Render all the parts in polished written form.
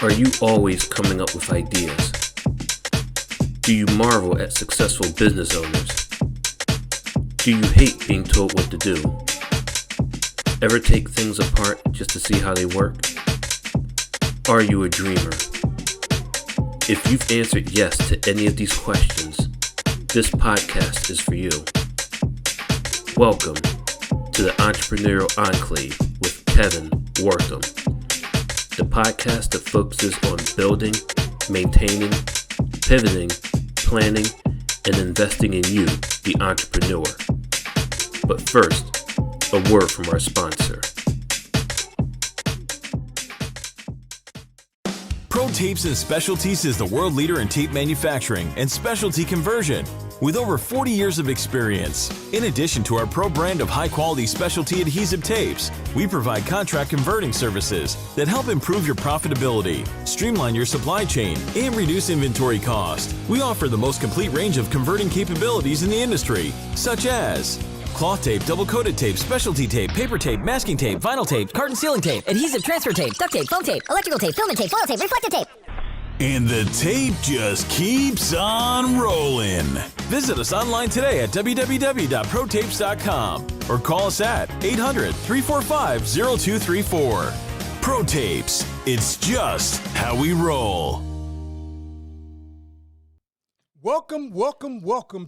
Are you always coming up with ideas? Do you marvel at successful business owners? Do you hate being told what to do? Ever take things apart just to see how they work? Are you a dreamer? If you've answered yes to any of these questions, this podcast is for you. Welcome to the Entrepreneurial Enclave with Kevin Wortham, the podcast that focuses on building, maintaining, pivoting, planning, and investing in you, the entrepreneur. But first, a word from our sponsor. Pro Tapes and Specialties is the world leader in tape manufacturing and specialty conversion with over 40 years of experience. In addition to our pro brand of high-quality specialty adhesive tapes, we provide contract converting services that help improve your profitability, streamline your supply chain, and reduce inventory cost. We offer the most complete range of converting capabilities in the industry, such as cloth tape, double-coated tape, specialty tape, paper tape, masking tape, vinyl tape, carton sealing tape, adhesive transfer tape, duct tape, foam tape, electrical tape, filament tape, foil tape, reflective tape. And the tape just keeps on rolling. Visit us online today at www.protapes.com or call us at 800-345-0234. Pro Tapes, it's just how we roll. Welcome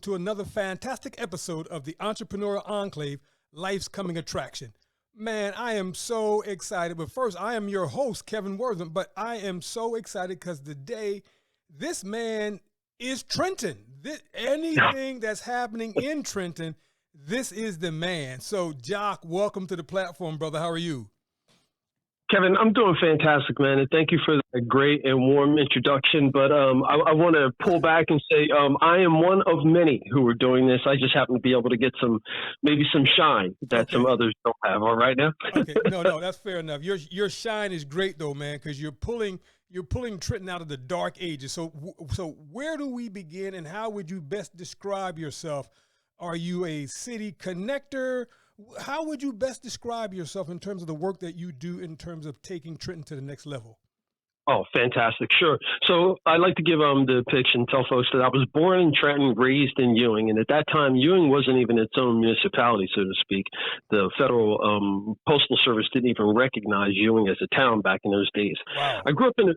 to another fantastic episode of the Entrepreneurial Enclave, Life's Coming Attraction. Man, I am so excited. But first, I am your host, Kevin Wortham, but I am so excited because today, this man is Trenton. Anything that's happening in Trenton, this is the man. So, Jacque, welcome to the platform, brother. How are you? Kevin, I'm doing fantastic, man, and thank you for a great and warm introduction. But I want to pull back and say I am one of many who are doing this. I just happen to be able to get maybe some shine that some others don't have. All right now. Okay, no, that's fair enough. Your shine is great though, man, because you're pulling Trenton out of the dark ages. So where do we begin, and how would you best describe yourself? Are you a city connector? How would you best describe yourself in terms of the work that you do in terms of taking Trenton to the next level? Oh, fantastic. Sure. So I'd like to give the pitch and tell folks that I was born in Trenton, raised in Ewing. And at that time, Ewing wasn't even its own municipality, so to speak. The Federal Postal Service didn't even recognize Ewing as a town back in those days. Wow. I grew up in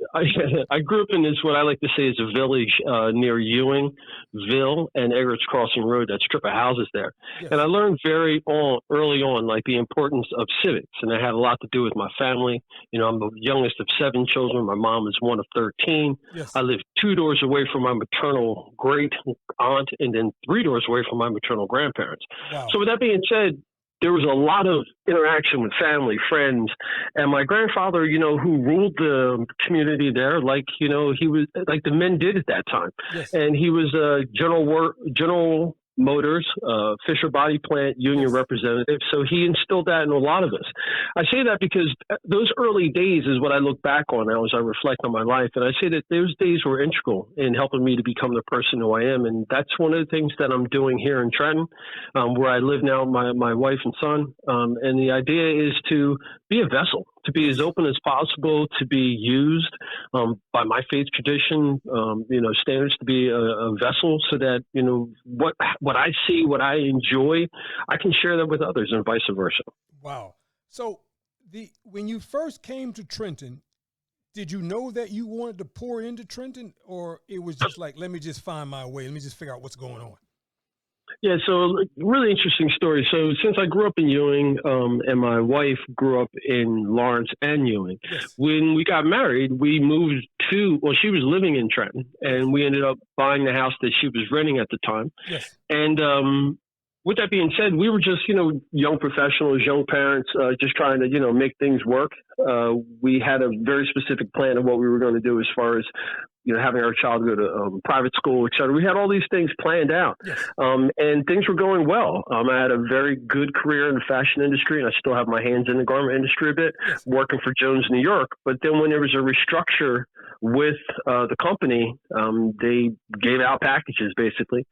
this, what I like to say is a village near Ewingville and Eggers Crossing Road, that strip of houses there. Yes. And I learned early on, like the importance of civics. And it had a lot to do with my family. You know, I'm the youngest of 7 children. My mom is one of 13. Yes. I live 2 doors away from my maternal great aunt and then 3 doors away from my maternal grandparents. Wow. So with that being said, there was a lot of interaction with family, friends, and my grandfather, who ruled the community there, he was like the men did at that time. Yes. And he was a General Motors, Fisher Body Plant union representative. So he instilled that in a lot of us. I say that because those early days is what I look back on now as I reflect on my life. And I say that those days were integral in helping me to become the person who I am. And that's one of the things that I'm doing here in Trenton, where I live now, my wife and son. And the idea is to be a vessel, to be as open as possible, to be used by my faith tradition, standards, to be a vessel so that, what I see, what I enjoy, I can share that with others and vice versa. Wow. So when you first came to Trenton, did you know that you wanted to pour into Trenton, or it was just like, let me just find my way, let me just figure out what's going on? Yeah, so really interesting story. So since I grew up in Ewing and my wife grew up in Lawrence and Ewing, yes. When we got married, we moved she was living in Trenton, and we ended up buying the house that she was renting at the time. Yes. And with that being said, we were just, young professionals, young parents, just trying to, make things work. We had a very specific plan of what we were going to do as far as, having our child go to private school, et cetera. We had all these things planned out, yes. And things were going well. I had a very good career in the fashion industry, and I still have my hands in the garment industry a bit, yes. Working for Jones, New York. But then when there was a restructure with the company, they gave out packages basically.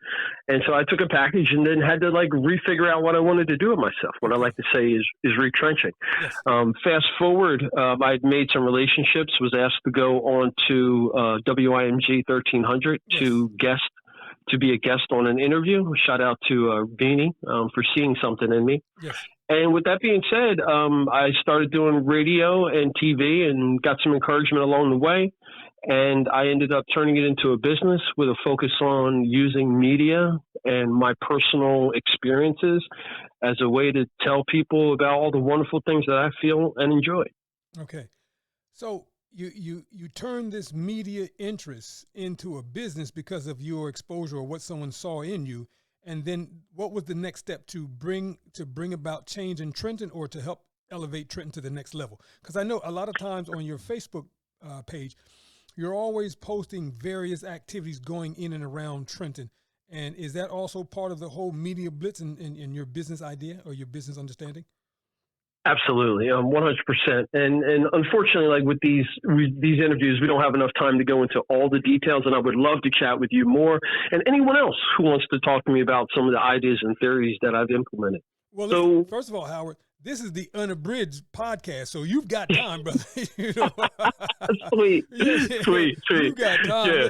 And so I took a package and then had to like refigure out what I wanted to do with myself. What I like to say is retrenching. Yes. Fast forward, I'd made some relationships, was asked to go on to WIMG 1300 to be a guest on an interview. Shout out to Beanie for seeing something in me. Yes. And with that being said, I started doing radio and TV and got some encouragement along the way. And I ended up turning it into a business with a focus on using media and my personal experiences as a way to tell people about all the wonderful things that I feel and enjoy. Okay. So you turn this media interest into a business because of your exposure or what someone saw in you. And then what was the next step to bring about change in Trenton or to help elevate Trenton to the next level? Because I know a lot of times on your Facebook page, you're always posting various activities going in and around Trenton. And is that also part of the whole media blitz in your business idea or your business understanding? Absolutely, 100%. And unfortunately, like with these interviews, we don't have enough time to go into all the details. And I would love to chat with you more and anyone else who wants to talk to me about some of the ideas and theories that I've implemented. Well, listen, first of all, Howard, this is the Unabridged podcast, so you've got time, brother. You know? Sweet. You've got time. Yeah.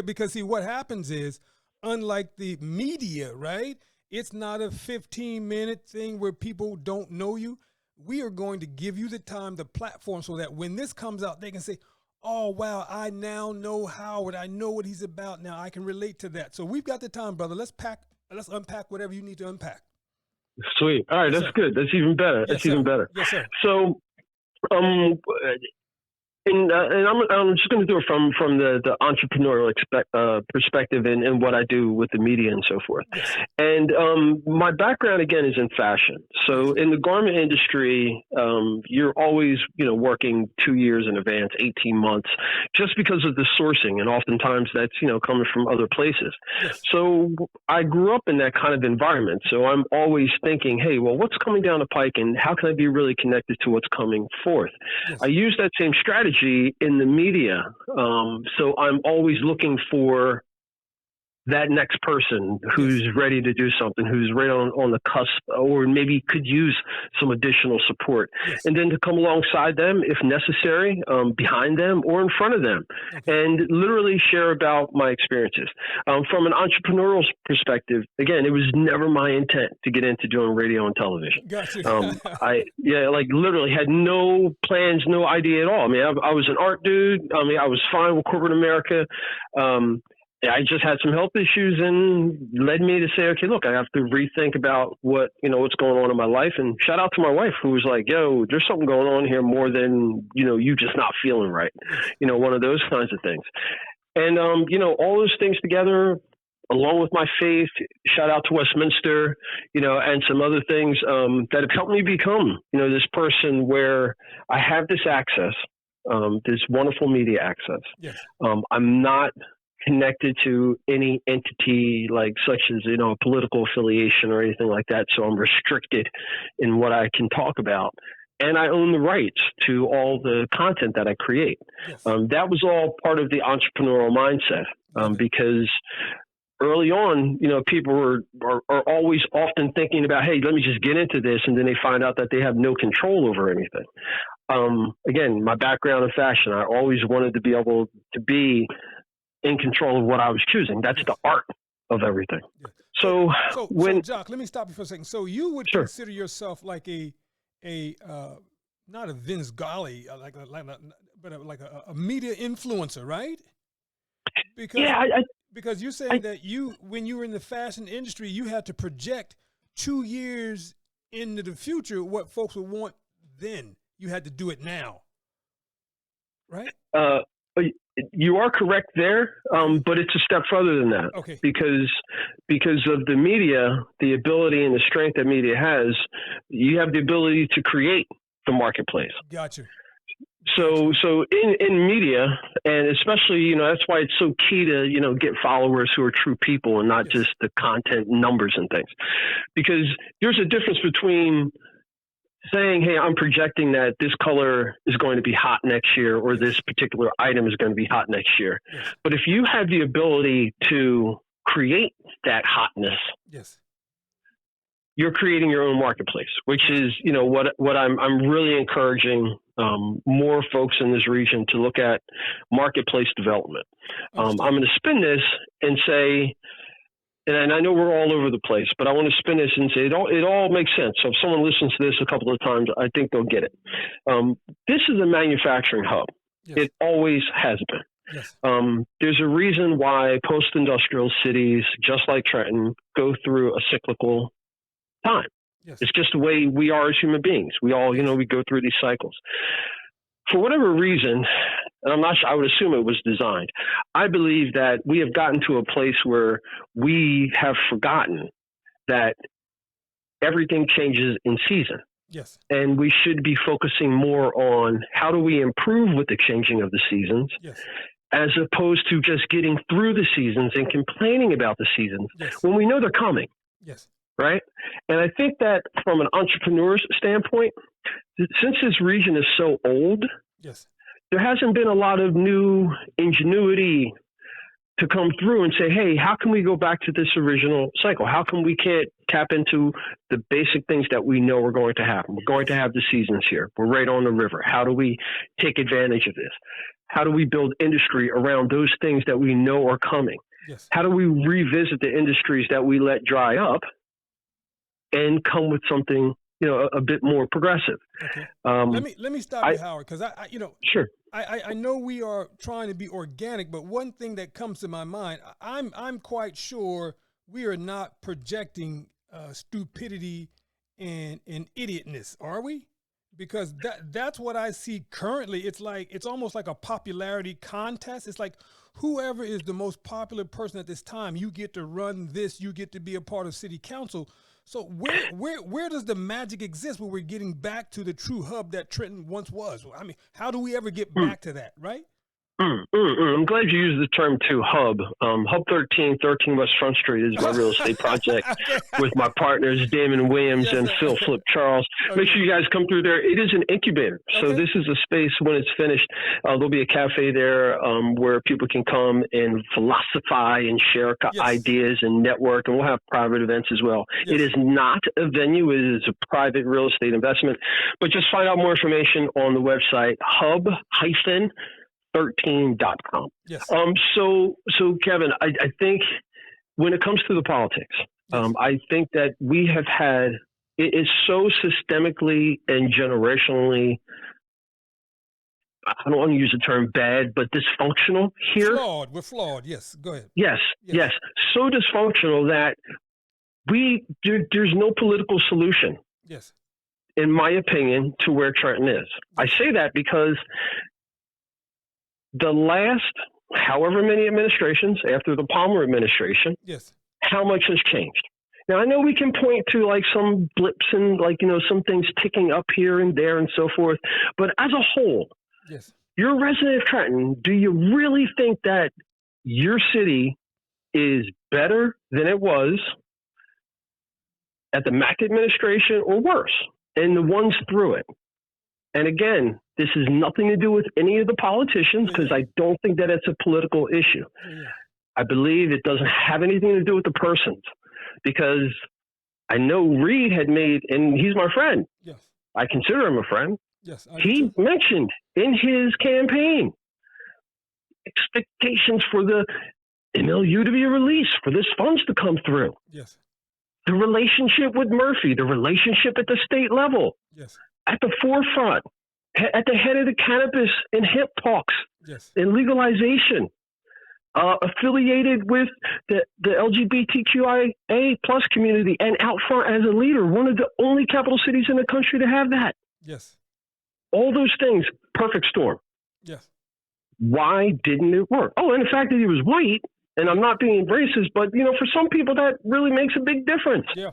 Because see, what happens is, unlike the media, right? It's not a 15-minute thing where people don't know you. We are going to give you the time, the platform, so that when this comes out, they can say, oh, wow, I now know Howard. I know what he's about now. I can relate to that. So we've got the time, brother. Let's unpack whatever you need to unpack. Sweet. All right, Yes, that's sir. good. That's even better. Yes, That's sir. even better. Yes, sir. So, and I'm just going to do it from the entrepreneurial perspective and what I do with the media and so forth. And my background, again, is in fashion. So in the garment industry, you're always, working 2 years in advance, 18 months, just because of the sourcing. And oftentimes that's, coming from other places. Yes. So I grew up in that kind of environment. So I'm always thinking, hey, well, what's coming down the pike and how can I be really connected to what's coming forth? Yes. I use that same strategy in the media. So I'm always looking for that next person who's ready to do something, who's right on the cusp, or maybe could use some additional support. Yes. And then to come alongside them, if necessary, behind them or in front of them, and literally share about my experiences. From an entrepreneurial perspective, again, it was never my intent to get into doing radio and television. Gotcha. I literally had no plans, no idea at all. I mean, I was an art dude. I mean, I was fine with corporate America. I just had some health issues and led me to say, okay, look, I have to rethink about what's going on in my life. And shout out to my wife who was like, yo, there's something going on here more than, you just not feeling right. One of those kinds of things. And, all those things together, along with my faith, shout out to Westminster, and some other things that have helped me become, this person where I have this access, this wonderful media access. Yes. I'm not connected to any entity such as a political affiliation or anything like that, so I'm restricted in what I can talk about, and I own the rights to all the content that I create. Yes. That was all part of the entrepreneurial mindset, because early on, people are always often thinking about, hey, let me just get into this, and then they find out that they have no control over anything. Again, my background in fashion, I always wanted to be able to be in control of what I was choosing. That's the art of everything. Yeah. So Jacque, let me stop you for a second. So you would consider yourself like a not a Vince Ghali, but a media influencer, right? Because because you're saying that when you were in the fashion industry, you had to project 2 years into the future what folks would want then. You had to do it now, right? You are correct there, but it's a step further than that. Okay. Because of the media, the ability and the strength that media has, you have the ability to create the marketplace. Gotcha. So in media, and especially, that's why it's so key to, get followers who are true people and not just the content numbers and things. Because there's a difference between saying, hey, I'm projecting that this color is going to be hot next year, or this particular item is going to be hot next year. Yes. But if you have the ability to create that hotness, Yes. you're creating your own marketplace, which is, what I'm really encouraging more folks in this region to look at marketplace development. I'm going to spin this and say, and I know we're all over the place, but I want to spin this and say it all makes sense. So if someone listens to this a couple of times, I think they'll get it. This is a manufacturing hub. Yes. It always has been. Yes. There's a reason why post-industrial cities, just like Trenton, go through a cyclical time. Yes. It's just the way we are as human beings. We all, we go through these cycles. For whatever reason, and I'm not sure, I would assume it was designed, I believe that we have gotten to a place where we have forgotten that everything changes in season. Yes. And we should be focusing more on how do we improve with the changing of the seasons, Yes. as opposed to just getting through the seasons and complaining about the seasons Yes. when we know they're coming. Yes. Right. And I think that from an entrepreneur's standpoint, since this region is so old, Yes. there hasn't been a lot of new ingenuity to come through and say, hey, how can we go back to this original cycle? How come we can't tap into the basic things that we know are going to happen? We're going to have the seasons here. We're right on the river. How do we take advantage of this? How do we build industry around those things that we know are coming? Yes. How do we revisit the industries that we let dry up and come with something, a bit more progressive? Okay. Let me stop you, Howard, because Sure. I know we are trying to be organic, but one thing that comes to my mind, I'm quite sure we are not projecting stupidity and idiotness, are we? Because that's what I see currently. It's almost like a popularity contest. It's like whoever is the most popular person at this time, you get to run this, you get to be a part of city council. So where does the magic exist where we're getting back to the true hub that Trenton once was? I mean, how do we ever get back to that, right? I'm glad you used the term too, hub. Hub 13 West Front Street is my real estate project with my partners, Damon Williams and Phil Flip Charles. Make sure you guys come through there. It is an incubator. So this is a space when it's finished. There'll be a cafe there where people can come and philosophize and share ideas and network, and we'll have private events as well. It is not a venue. It is a private real estate investment. But just find out more information on the website, hub-13.com. Yes. So Kevin, I think when it comes to the politics, I think that we have had, it is so systemically and generationally, I don't want to use the term bad, but dysfunctional here. We're flawed. Yes. Go ahead. Yes. So dysfunctional that there's no political solution. Yes. In my opinion, to where Trenton is. I say that because the last however many administrations after the Palmer administration, yes, how much has changed? Now, I know we can point to like some blips and some things ticking up here and there and so forth, but as a whole, yes, you're a resident of Trenton. Do you really think that your city is better than it was at the Mack administration or worse? And the ones through it. And again, this has nothing to do with any of the politicians because I don't think that it's a political issue. I believe it doesn't have anything to do with the persons because I know Reed had made, and he's my friend. Yes. I consider him a friend. Yes. He mentioned in his campaign expectations for the MLU to be released, for this funds to come through. Yes. The relationship with Murphy, the relationship at the state level, yes, at the forefront, at the head of the cannabis and hemp talks, yes, and legalization, affiliated with the LGBTQIA plus community and out front as a leader, one of the only capital cities in the country to have that. yes, all those things, perfect storm. Yes. Why didn't it work? Oh, and the fact that he was white, and I'm not being racist, but, for some people that really makes a big difference. Yeah.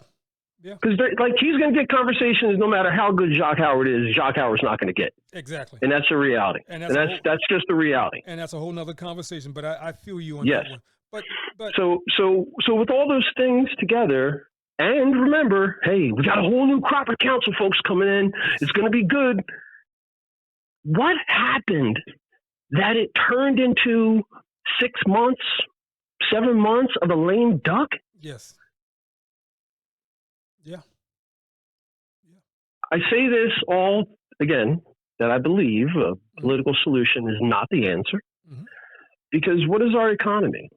Yeah. Because he's going to get conversations no matter how good Jacque Howard is. Jacque Howard's not going to get. Exactly. And that's the reality. And that's just the reality. And that's a whole nother conversation. But I feel you on yes. that one. But so with all those things together, And remember, hey, we got a whole new crop of council folks coming in. It's going to be good. What happened that it turned into 6 months, 7 months of a lame duck? Yes. Yeah. I say this all, again, that I believe a political solution is not the answer. Because what is our economy?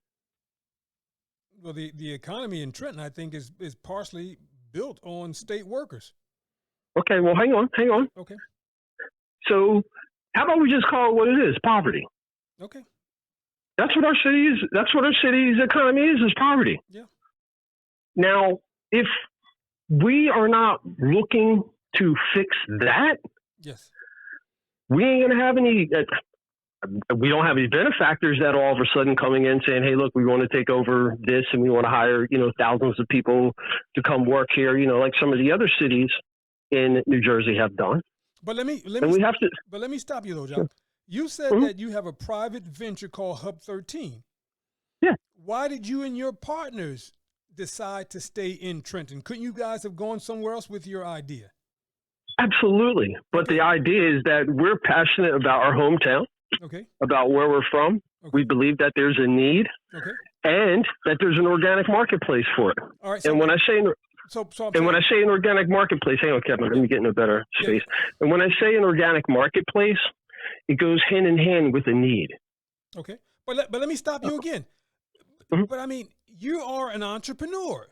Well, the economy in Trenton, I think, is partially built on state workers. Okay, well, hang on. Okay. So how about we just call it what it is, poverty? Okay. That's what our city's economy is poverty. Yeah. Now, if we are not looking to fix that, yes, we ain't going to have any, we don't have any benefactors that are all of a sudden coming in saying, hey, look, we want to take over this and we want to hire, thousands of people to come work here, like some of the other cities in New Jersey have done. But let me stop you though, Jacque. Sure. You said that you have a private venture called Hub 13. Yeah. Why did you and your partners decide to stay in Trenton? Couldn't you guys have gone somewhere else with your idea? Absolutely. But the idea is that we're passionate about our hometown. Okay. About where we're from. Okay. We believe that there's a need, and that there's an organic marketplace for it. All right. And when I say an organic marketplace, hang on, Kevin, let me get in a better space. And when I say an organic marketplace, it goes hand in hand with a need. Okay, but let me stop you again. But I mean, you are an entrepreneur.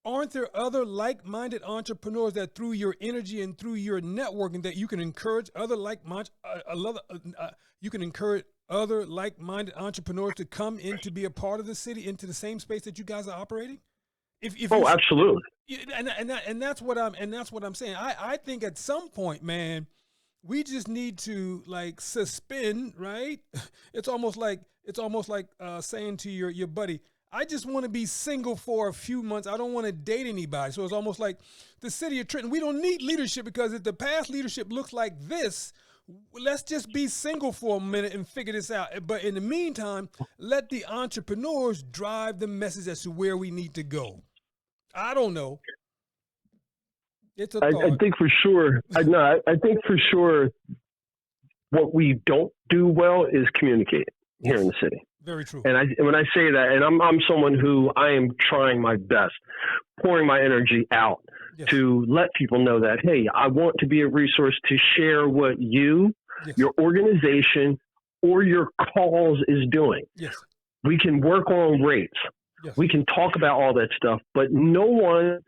Aren't there other like-minded entrepreneurs that through your energy and through your networking that you can encourage other like-minded entrepreneurs to come in to be a part of the city, into the same space that you guys are operating? Absolutely. And that's what I'm saying. I think at some point, man, we just need to like suspend, right? It's almost like saying to your buddy, I just want to be single for a few months. I don't want to date anybody. So it's almost like the city of Trenton. We don't need leadership, because if the past leadership looks like this, let's just be single for a minute and figure this out. But in the meantime, let the entrepreneurs drive the message as to where we need to go. I don't know. It's a thought. I think for sure. I think for sure what we don't do well is communicate here in the city. Very true. And when I say that, and I'm someone who I am trying my best, pouring my energy out to let people know that, hey, I want to be a resource to share what you, your organization, or your cause is doing. Yes. We can work on rates. Yes. We can talk about all that stuff, but no one,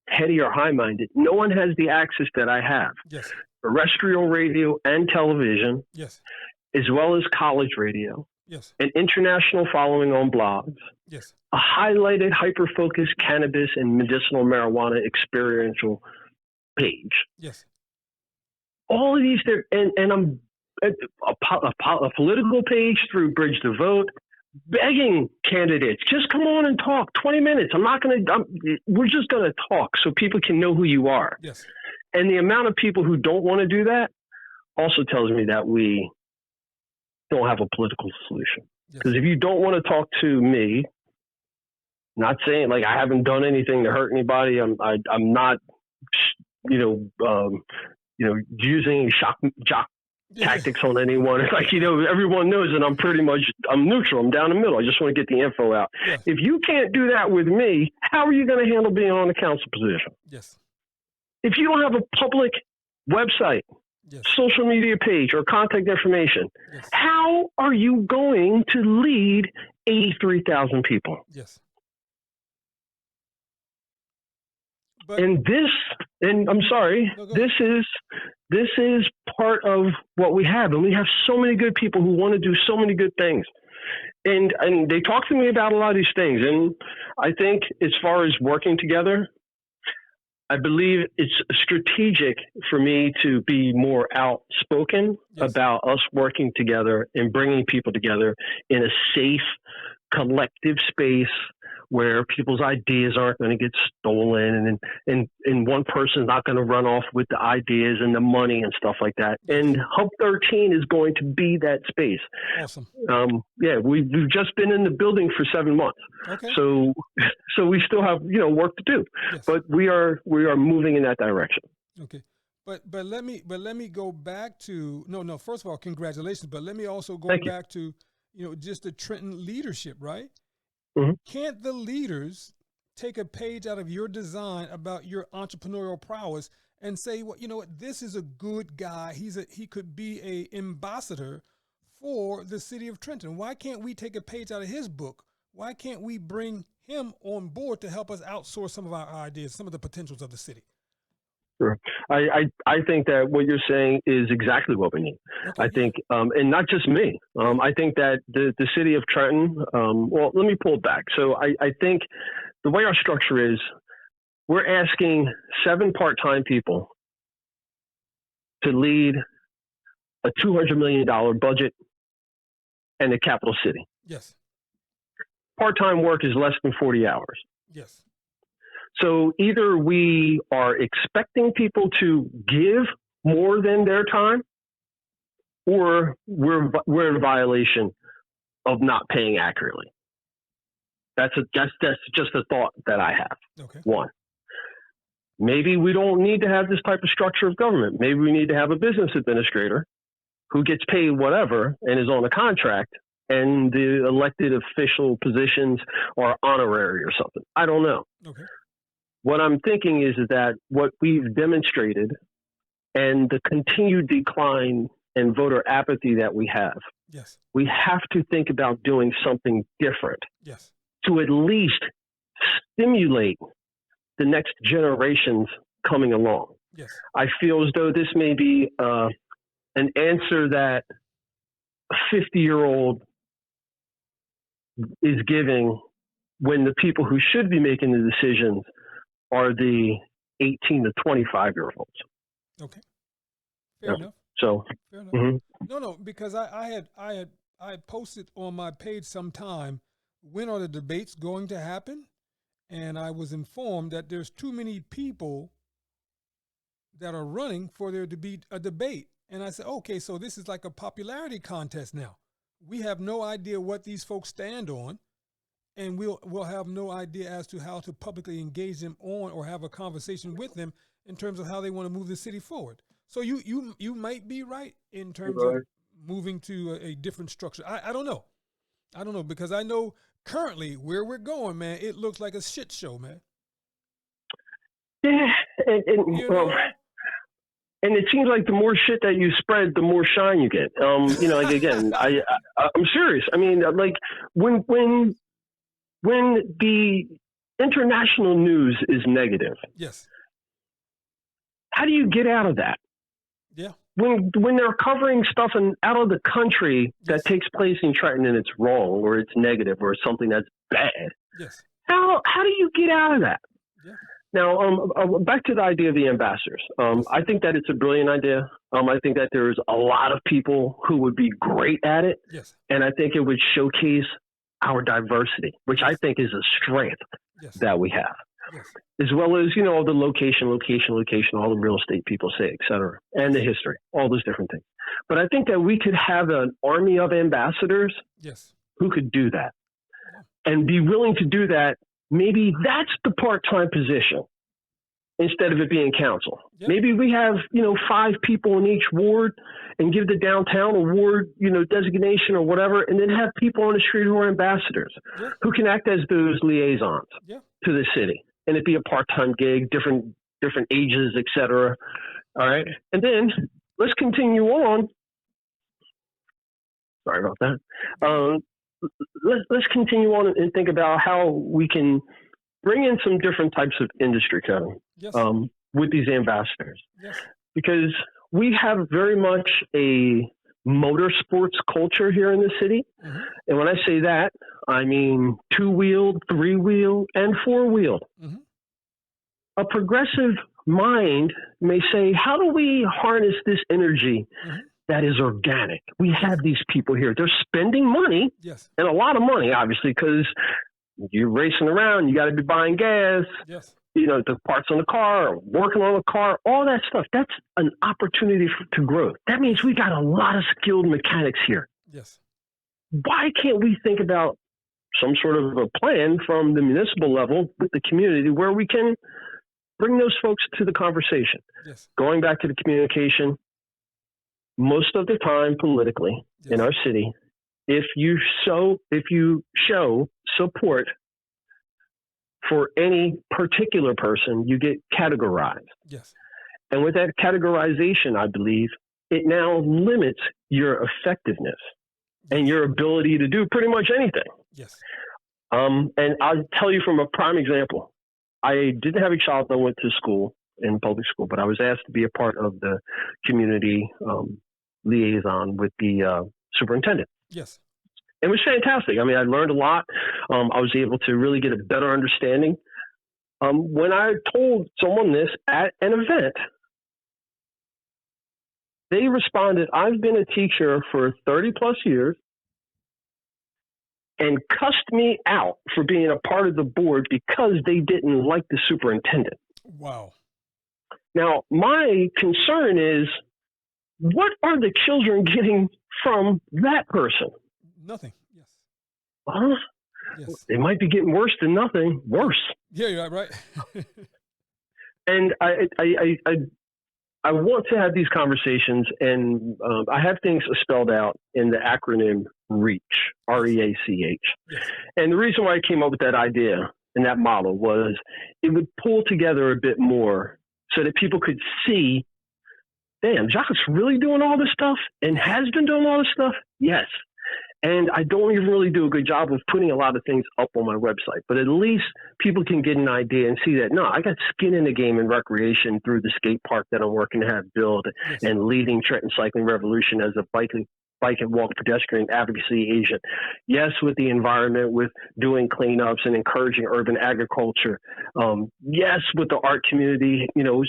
heady or high-minded, no one has the access that I have. Yes. Terrestrial radio and television. Yes. As well as college radio. Yes. An international following on blogs. Yes. A highlighted, hyper-focused cannabis and medicinal marijuana experiential page. Yes. All of these, and I'm a political page through Bridge the Vote, begging candidates, just come on and talk 20 minutes. We're just going to talk so people can know who you are. Yes. And the amount of people who don't want to do that also tells me that we don't have a political solution. Because if you don't want to talk to me, not saying like I haven't done anything to hurt anybody, I'm not, using shock tactics on anyone. Like, everyone knows that I'm neutral. I'm down the middle. I just want to get the info out. Yes. If you can't do that with me, how are you going to handle being on a council position? Yes. If you don't have a public website, social media page, or contact information, how are you going to lead 83,000 people? Yes. And I'm sorry, this is part of what we have. And we have so many good people who want to do so many good things. And they talk to me about a lot of these things. And I think as far as working together, I believe it's strategic for me to be more outspoken about us working together and bringing people together in a safe, collective space where people's ideas aren't going to get stolen and one person's not going to run off with the ideas and the money and stuff like that. And Hub 13 is going to be that space. Awesome. We've just been in the building for 7 months. Okay. So we still have, work to do, Yes. but we are moving in that direction. Okay. But let me go back to, no, first of all, congratulations, but let me also go Thank you. back to, just the Trenton leadership, right? Mm-hmm. Can't the leaders take a page out of your design about your entrepreneurial prowess and say, well, you know what, this is a good guy. He could be a ambassador for the city of Trenton. Why can't we take a page out of his book? Why can't we bring him on board to help us outsource some of our ideas, some of the potentials of the city? Sure. I think that what you're saying is exactly what we need. Okay. I think, and not just me. I think that the city of Trenton, well, let me pull it back. So I think the way our structure is, we're asking 7 part-time people to lead a $200 million budget and a capital city. Yes. Part-time work is less than 40 hours. Yes. So either we are expecting people to give more than their time, or we're in violation of not paying accurately. That's just a thought that I have. Okay. One, maybe we don't need to have this type of structure of government. Maybe we need to have a business administrator who gets paid whatever and is on a contract, and the elected official positions are honorary or something. I don't know. Okay. What I'm thinking is that what we've demonstrated and the continued decline in voter apathy that we have, Yes. we have to think about doing something different Yes. to at least stimulate the next generations coming along. Yes. I feel as though this may be an answer that a 50-year-old is giving when the people who should be making the decisions are the 18 to 25-year-olds. Okay. Fair enough. So, Fair enough. mm-hmm. No, because I had posted on my page sometime, when are the debates going to happen? And I was informed that there's too many people that are running for there to be a debate. And I said, okay, so this is like a popularity contest now. We have no idea what these folks stand on, and we'll have no idea as to how to publicly engage them on or have a conversation with them in terms of how they want to move the city forward. So you might be right in terms of moving to a different structure. I don't know. I don't know, because I know currently where we're going, man, it looks like a shit show, man. Yeah, and it seems like the more shit that you spread, the more shine you get. Like, again, I'm serious. I mean, like when the international news is negative, Yes. how do you get out of that? Yeah. When they're covering stuff out of the country that Yes. takes place in Trenton and it's wrong or it's negative or it's something that's bad, Yes. how do you get out of that? Yeah. Now, back to the idea of the ambassadors. I think that it's a brilliant idea. I think that there's a lot of people who would be great at it, Yes. and I think it would showcase our diversity, which I think is a strength Yes. that we have, Yes. as well as, the location, all the real estate people say, et cetera, and the history, all those different things. But I think that we could have an army of ambassadors Yes. who could do that and be willing to do that. Maybe that's the part-time position instead of it being council. Yeah. Maybe we have, 5 people in each ward and give the downtown a ward, designation or whatever, and then have people on the street who are ambassadors Yeah. who can act as those liaisons Yeah. to the city. And it be a part-time gig, different ages, et cetera. All right. And then let's continue on. Sorry about that. Let's continue on and think about how we can bring in some different types of industry, Kevin, Yes. with these ambassadors, Yes. because we have very much a motorsports culture here in the city. Mm-hmm. And when I say that, I mean 2-wheeled, 3-wheeled, and 4-wheeled. Mm-hmm. A progressive mind may say, how do we harness this energy that is organic? We have these people here. They're spending money, Yes. and a lot of money, obviously, because you're racing around. You got to be buying gas. Yes. The parts on the car, working on the car, all that stuff. That's an opportunity to grow. That means we got a lot of skilled mechanics here. Yes. Why can't we think about some sort of a plan from the municipal level with the community where we can bring those folks to the conversation? Yes. Going back to the communication, most of the time politically in our city, if you show support for any particular person, you get categorized. Yes. And with that categorization, I believe, it now limits your effectiveness and your ability to do pretty much anything. Yes. And I'll tell you from a prime example. I didn't have a child that went to school in public school, but I was asked to be a part of the community liaison with the superintendent. Yes. It was fantastic. I mean, I learned a lot. I was able to really get a better understanding. When I told someone this at an event, they responded, "I've been a teacher for 30 plus years," and cussed me out for being a part of the board because they didn't like the superintendent. Wow. Now, my concern is, what are the children getting from that person? Nothing. Yes. Well, Yes. they might be getting worse than nothing. Worse. Yeah, you're right. And I want to have these conversations, and I have things spelled out in the acronym R.E.A.C.H, R-E.A.C.H. Yes. And the reason why I came up with that idea and that model was it would pull together a bit more so that people could see, damn, Jacque's really doing all this stuff and has been doing all this stuff? Yes. And I don't even really do a good job of putting a lot of things up on my website, but at least people can get an idea and see that, no, I got skin in the game in recreation through the skate park that I'm working to have built, Yes. and leading Trenton Cycling Revolution as a bike and walk pedestrian advocacy agent. Yes, with the environment, with doing cleanups and encouraging urban agriculture. Yes, with the art community,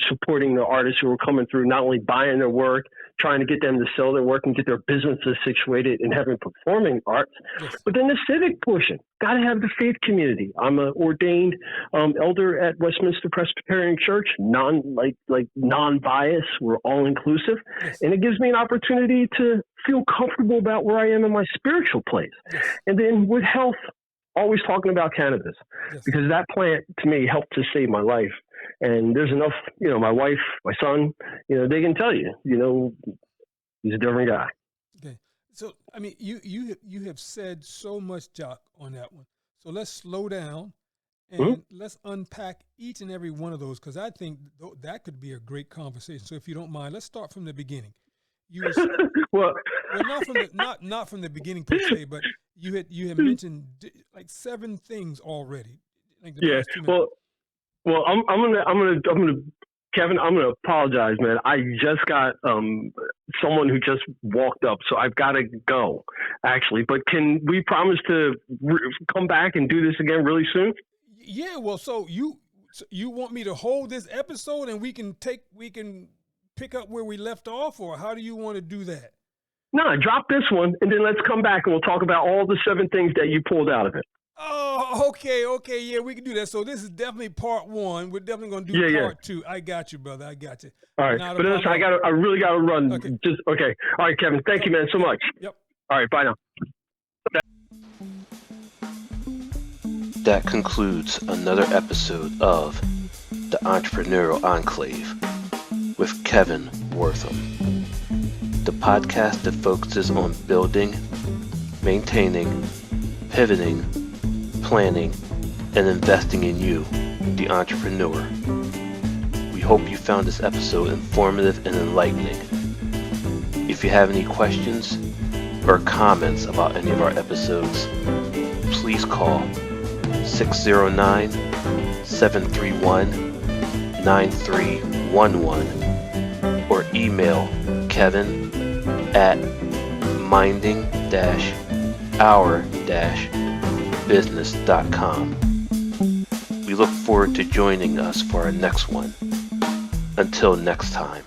supporting the artists who are coming through, not only buying their work, trying to get them to sell their work and get their businesses situated and having performing arts. Yes. But then the civic portion, got to have the faith community. I'm an ordained elder at Westminster Presbyterian Church, non-bias. We're all inclusive. Yes. And it gives me an opportunity to feel comfortable about where I am in my spiritual place. Yes. And then with health, always talking about cannabis, Yes. because that plant to me helped to save my life. And there's enough, my wife, my son, they can tell you, he's a different guy. Okay. So, I mean, you have said so much, Jacque, on that one. So let's slow down and let's unpack each and every one of those, because I think that could be a great conversation. So if you don't mind, let's start from the beginning. You were, not from the beginning per se, but you had mentioned like 7 things already. Like the first 2 minutes. Well, I'm gonna, Kevin, I'm gonna apologize, man. I just got someone who just walked up, so I've got to go, actually. But can we promise to come back and do this again really soon? Yeah. Well, so you want me to hold this episode and we can pick up where we left off, or how do you want to do that? No, drop this one, and then let's come back and we'll talk about all the 7 things that you pulled out of it. Oh, okay, yeah, we can do that. So this is definitely part 1. We're definitely going to do part 2. I got you, brother. I got you. All right, but listen, I really got to run. Okay. Okay. All right, Kevin. Thank you, man, so much. Yep. All right, bye now. That concludes another episode of the Entrepreneurial Enclave with Kevin Wortham, the podcast that focuses on building, maintaining, pivoting, planning, and investing in you, the entrepreneur. We hope you found this episode informative and enlightening. If you have any questions or comments about any of our episodes, please call 609-731-9311 or email kevin@minding-our-business.com. We look forward to joining us for our next one. Until next time.